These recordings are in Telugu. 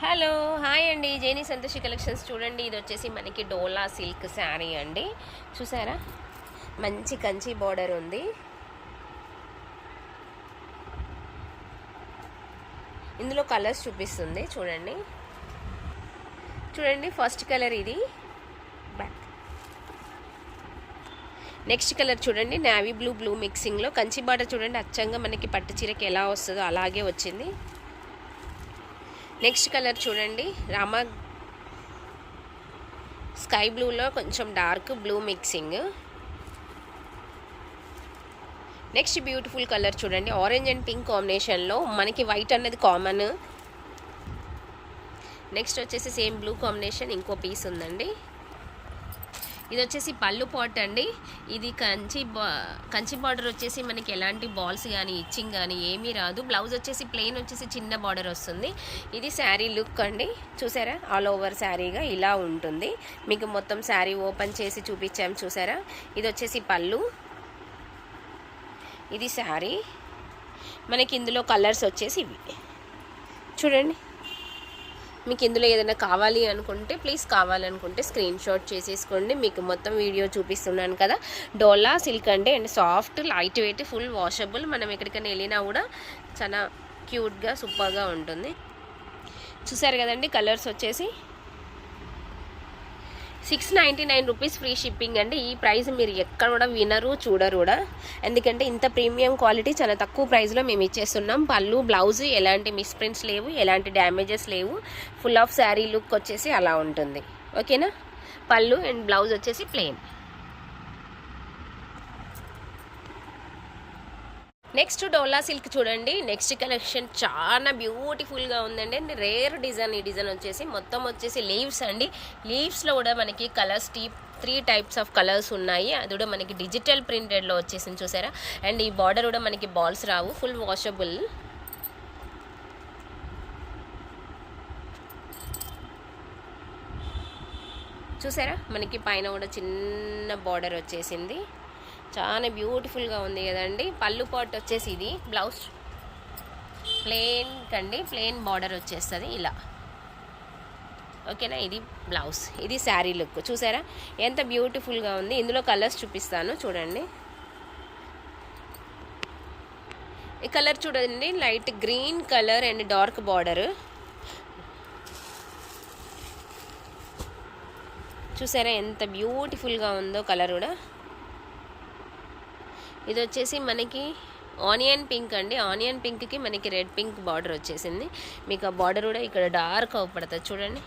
హలో హాయ్ అండి, జేనీ సంతోషి కలెక్షన్స్ చూడండి. ఇది వచ్చేసి మనకి డోలా సిల్క్ శారీ అండి. చూసారా, మంచి కంచి బార్డర్ ఉంది. ఇందులో కలర్స్ చూపిస్తుంది చూడండి. చూడండి, ఫస్ట్ కలర్ ఇది, బ్యాక్. నెక్స్ట్ కలర్ చూడండి, నేవీ బ్లూ మిక్సింగ్లో కంచి బార్డర్ చూడండి. అచ్చంగా మనకి పట్టు చీరకి ఎలా వస్తుందో అలాగే వచ్చింది. నెక్స్ట్ కలర్ చూడండి, రామా స్కై బ్లూలో కొంచెం dark blue mixing. Next beautiful colour చూడండి, ఆరెంజ్ అండ్ పింక్ కాంబినేషన్లో, మనకి వైట్ అన్నది కామన్. నెక్స్ట్ వచ్చేసి సేమ్ బ్లూ కాంబినేషన్ ఇంకో పీస్ ఉందండి. ఇది వచ్చేసి పళ్ళు పాట్ అండి. ఇది కంచి బార్డర్ వచ్చేసి మనకి ఎలాంటి బాల్స్ కానీ ఇచ్చింగ్ కానీ ఏమీ రాదు. బ్లౌజ్ వచ్చేసి ప్లెయిన్ వచ్చేసి చిన్న బార్డర్ వస్తుంది. ఇది శారీ లుక్ అండి. చూసారా, ఆల్ ఓవర్ శారీగా ఇలా ఉంటుంది. మీకు మొత్తం శారీ ఓపెన్ చేసి చూపించాం చూసారా. ఇది వచ్చేసి పళ్ళు, ఇది శారీ. మనకి ఇందులో కలర్స్ వచ్చేసి ఇవి చూడండి. మీకు ఇందులో ఏదైనా కావాలి అనుకుంటే కావాలనుకుంటే స్క్రీన్ షాట్ చేసేసుకోండి. మీకు మొత్తం వీడియో చూపిస్తున్నాను కదా. డోలా సిల్క్ అండి, and soft light weight full washable. మనం ఎక్కడికైనా వెళ్ళినా కూడా చాలా క్యూట్గా సూపర్గా ఉంటుంది. చూసారు కదండి, కలర్స్ వచ్చేసి 699 రూపీస్ ఫ్రీ షిప్పింగ్ అండి. ఈ ప్రైస్ మీరు ఎక్కడ కూడా వినరు చూడరు కూడా, ఎందుకంటే ఇంత ప్రీమియం క్వాలిటీ చాలా తక్కువ ప్రైస్లో మేము ఇచ్చేస్తున్నాం. పళ్ళు బ్లౌజ్ ఎలాంటి మిస్ప్రింట్స్ లేవు, ఎలాంటి డ్యామేజెస్ లేవు. ఫుల్ ఆఫ్ శారీ లుక్ వచ్చేసి అలా ఉంటుంది. ఓకేనా, పళ్ళు అండ్ బ్లౌజ్ వచ్చేసి ప్లెయిన్. నెక్స్ట్ డోలా సిల్క్ చూడండి. నెక్స్ట్ కలెక్షన్ చాలా బ్యూటిఫుల్గా ఉందండి, అండ్ రేర్ డిజైన్. ఈ డిజైన్ వచ్చేసి మొత్తం వచ్చేసి లీవ్స్ అండి. లీవ్స్లో కూడా మనకి కలర్స్ 3 టైప్స్ ఆఫ్ కలర్స్ ఉన్నాయి. అది కూడా మనకి డిజిటల్ ప్రింటెడ్లో వచ్చేసింది చూసారా. అండ్ ఈ బార్డర్ కూడా మనకి బాల్స్ రావు, ఫుల్ వాషబుల్. చూసారా, మనకి పైన కూడా చిన్న బార్డర్ వచ్చేసింది. చాలా బ్యూటిఫుల్గా ఉంది కదండి. పళ్ళు పాట్ వచ్చేసి ఇది, బ్లౌజ్ ప్లెయిన్ కండి, ప్లెయిన్ బార్డర్ వచ్చేస్తుంది ఇలా. ఓకేనా, ఇది బ్లౌజ్, ఇది శారీ లుక్. చూసారా ఎంత బ్యూటిఫుల్గా ఉంది. ఇందులో కలర్స్ చూపిస్తాను చూడండి. ఈ కలర్ చూడండి, light green colour and dark border. చూసారా ఎంత బ్యూటిఫుల్గా ఉందో కలర్ కూడా. ఇది వచ్చేసి మనకి ఆనియన్ పింక్ అండి. ఆనియన్ పింక్కి మనకి రెడ్ పింక్ బార్డర్ వచ్చేసింది. మీకు ఆ బార్డర్ కూడా ఇక్కడ డార్క్ అవపడుతుంది చూడండి.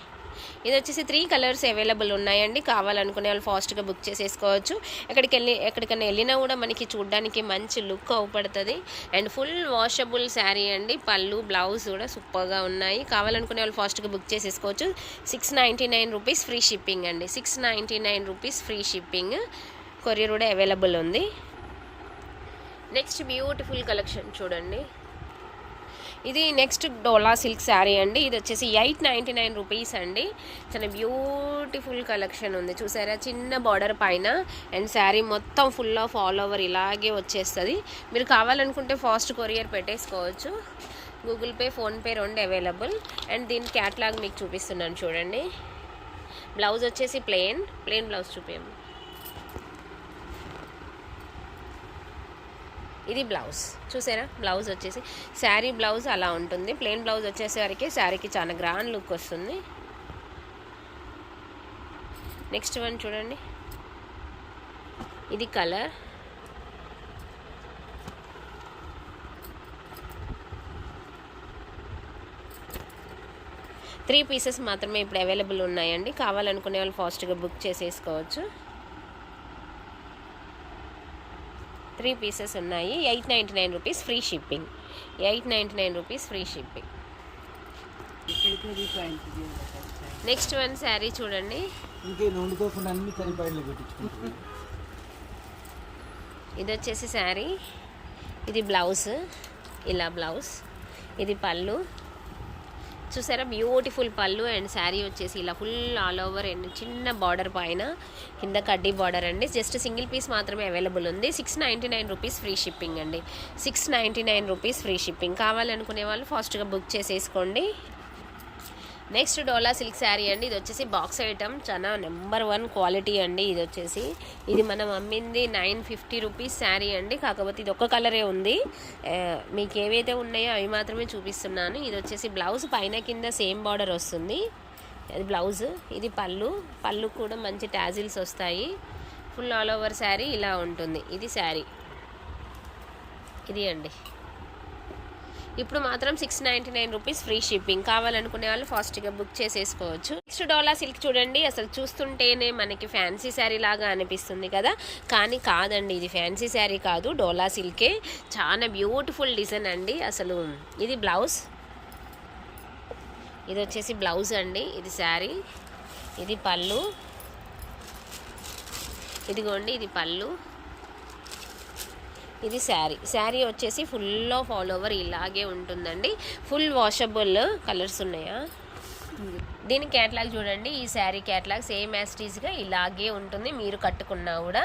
ఇది వచ్చేసి 3 కలర్స్ అవైలబుల్ ఉన్నాయండి. కావాలనుకునే వాళ్ళు ఫాస్ట్గా బుక్ చేసేసుకోవచ్చు. ఎక్కడికైనా వెళ్ళినా కూడా మనకి చూడడానికి మంచి లుక్ అవపడుతుంది. అండ్ ఫుల్ వాషబుల్ శారీ అండి. పళ్ళు బ్లౌజ్ కూడా సూపర్గా ఉన్నాయి. కావాలనుకునే వాళ్ళు ఫాస్ట్గా బుక్ చేసేసుకోవచ్చు. 699 రూపీస్ ఫ్రీ షిప్పింగ్ అండి. 699 రూపీస్ ఫ్రీ షిప్పింగ్. కొరియర్ కూడా అవైలబుల్ ఉంది. నెక్స్ట్ బ్యూటిఫుల్ కలెక్షన్ చూడండి. ఇది నెక్స్ట్ డోలా సిల్క్ శారీ అండి. ఇది వచ్చేసి 899 రూపీస్ అండి. చాలా బ్యూటిఫుల్ కలెక్షన్ ఉంది చూసారా. చిన్న బార్డర్ పైన అండ్ శారీ మొత్తం ఫుల్ ఆఫ్ ఆల్ ఓవర్ ఇలాగే వచ్చేస్తుంది. మీరు కావాలనుకుంటే ఫాస్ట్ కొరియర్ పెట్టేసుకోవచ్చు. Google pay, PhonePe 2 available. And దీని క్యాట్లాగ్ మీకు చూపిస్తున్నాను చూడండి. బ్లౌజ్ వచ్చేసి ప్లెయిన్ బ్లౌజ్ చూపించండి. ఇది బ్లౌజ్ చూసారా. బ్లౌజ్ వచ్చేసి శారీ బ్లౌజ్ అలా ఉంటుంది. ప్లెయిన్ బ్లౌజ్ వచ్చేసరికి శారీకి చాలా గ్రాండ్ లుక్ వస్తుంది. నెక్స్ట్ వన్ చూడండి, ఇది కలర్. త్రీ పీసెస్ మాత్రమే ఇప్పుడు అవైలబుల్ ఉన్నాయండి. కావాలనుకునే వాళ్ళు ఫాస్ట్గా బుక్ చేసేసుకోవచ్చు. 3 పీసెస్ ఉన్నాయి. 899 rupees free shipping. 899 rupees free shipping. Next one sari చూడండి. ఇది వచ్చేసి శారీ, ఇది బ్లౌజ్ ఇలా బ్లౌజ్, ఇది పళ్ళు. చూసారా బ్యూటిఫుల్ పళ్ళు అండ్ శారీ వచ్చేసి ఇలా ఫుల్ ఆల్ ఓవర్ అండ్ చిన్న బార్డర్ పైన కింద కడ్డీ బార్డర్ అండి. జస్ట్ సింగిల్ పీస్ మాత్రమే అవైలబుల్ ఉంది. 699 రూపీస్ ఫ్రీ షిప్పింగ్ అండి. 699 రూపీస్ ఫ్రీ షిప్పింగ్. కావాలనుకునే వాళ్ళు ఫాస్ట్గా బుక్ చేసేసుకోండి. నెక్స్ట్ డోలా సిల్క్ శారీ అండి. ఇది వచ్చేసి బాక్స్ ఐటమ్, చాలా నెంబర్ 1 క్వాలిటీ అండి. ఇది వచ్చేసి ఇది మనం అమ్మింది 950 రూపీస్ శారీ అండి. కాకపోతే ఇది ఒక్క కలరే ఉంది. మీకు ఏవైతే ఉన్నాయో అవి మాత్రమే చూపిస్తున్నాను. ఇది వచ్చేసి బ్లౌజ్ పైన కింద సేమ్ బార్డర్ వస్తుంది. అది బ్లౌజ్, ఇది పళ్ళు. పళ్ళు కూడా మంచి టాజిల్స్ వస్తాయి. ఫుల్ ఆల్ ఓవర్ శారీ ఇలా ఉంటుంది. ఇది శారీ, ఇది అండి. ఇప్పుడు మాత్రం 699 రూపీస్ ఫ్రీ షిప్పింగ్. కావాలనుకునే వాళ్ళు ఫాస్ట్గా బుక్ చేసేసుకోవచ్చు. నెక్స్ట్ డోలా సిల్క్ చూడండి. అసలు చూస్తుంటేనే మనకి ఫ్యాన్సీ శారీ లాగా అనిపిస్తుంది కదా, కానీ కాదండి, ఇది ఫ్యాన్సీ శారీ కాదు, డోలా సిల్కే. చాలా బ్యూటిఫుల్ డిజైన్ అండి. అసలు ఇది బ్లౌజ్, ఇది వచ్చేసి బ్లౌజ్ అండి. ఇది శారీ, ఇది పళ్ళు, ఇదిగోండి ఇది పళ్ళు, ఇది శారీ. శారీ వచ్చేసి ఫుల్ ఆఫ్ ఆల్ ఓవర్ ఇలాగే ఉంటుందండి. ఫుల్ వాషబుల్ కలర్స్ ఉన్నాయా. దీని క్యాటలాగ్ చూడండి. ఈ శారీ క్యాటలాగ్ సేమ్ యాజ్ టీజ్గా ఇలాగే ఉంటుంది మీరు కట్టుకున్నా కూడా.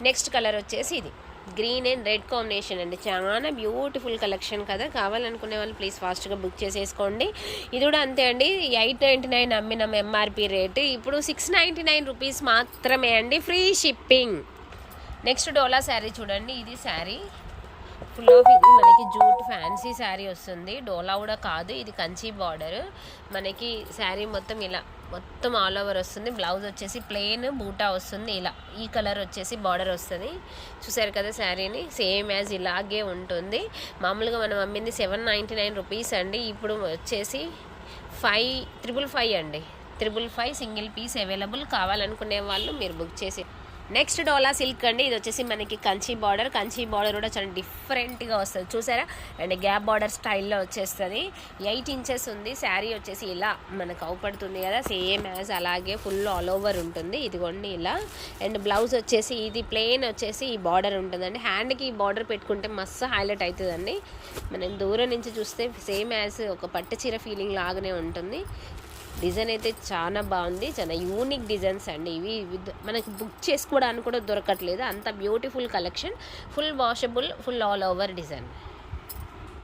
నెక్స్ట్ కలర్ వచ్చేసి ఇది గ్రీన్ అండ్ రెడ్ కాంబినేషన్ అండి. చాలా బ్యూటిఫుల్ కలెక్షన్ కదా. కావాలనుకునే వాళ్ళు ప్లీజ్ ఫాస్ట్గా బుక్ చేసేసుకోండి. ఇది కూడా అంతే అండి. 899 అమ్మిన ఎంఆర్పి రేటు ఇప్పుడు 699 రూపీస్ మాత్రమే అండి, ఫ్రీ షిప్పింగ్. నెక్స్ట్ డోలా శారీ చూడండి. ఇది శారీ ఫుల్ ఆఫ్, ఇది మనకి జూట్ ఫ్యాన్సీ శారీ వస్తుంది. డోలా కూడా కాదు, ఇది కంచి బార్డర్. మనకి శారీ మొత్తం ఇలా మొత్తం ఆల్ ఓవర్ వస్తుంది. బ్లౌజ్ వచ్చేసి ప్లెయిన్ బూటా వస్తుంది. ఇలా ఈ కలర్ వచ్చేసి బార్డర్ వస్తుంది. చూసారు కదా శారీని, సేమ్ యాజ్ ఇలాగే ఉంటుంది. మామూలుగా మనం అమ్మింది 799 రూపీస్ అండి. ఇప్పుడు వచ్చేసి 555 అండి. 555 సింగిల్ పీస్ అవైలబుల్. కావాలనుకునే వాళ్ళు మీరు బుక్ చేసి. నెక్స్ట్ డోలా సిల్క్ అండి. ఇది వచ్చేసి మనకి కంచి బార్డర్. కంచి బార్డర్ కూడా చాలా డిఫరెంట్గా వస్తుంది చూసారా, అండ్ గ్యాప్ బార్డర్ స్టైల్లో వచ్చేస్తుంది. 8 ఇంచెస్ ఉంది. శారీ వచ్చేసి ఇలా మనకు అవుపడుతుంది కదా, సేమ్ యాజ్ అలాగే ఫుల్ ఆల్ ఓవర్ ఉంటుంది. ఇదిగోండి ఇలా. అండ్ బ్లౌజ్ వచ్చేసి ఇది ప్లెయిన్ వచ్చేసి ఈ బార్డర్ ఉంటుందండి. హ్యాండ్కి ఈ బార్డర్ పెట్టుకుంటే మస్తు హైలైట్ అవుతుందండి. మనం దూరం నుంచి చూస్తే సేమ్ యాజ్ ఒక పట్టు చీర ఫీలింగ్ లాగానే ఉంటుంది. డిజైన్ అయితే చాలా బాగుంది. చాలా యూనిక్ డిజైన్స్ అండి ఇవి. మనకి బుక్ చేసుకోవడానికి కూడా దొరకట్లేదు, అంత beautiful collection. Full washable, full all over design.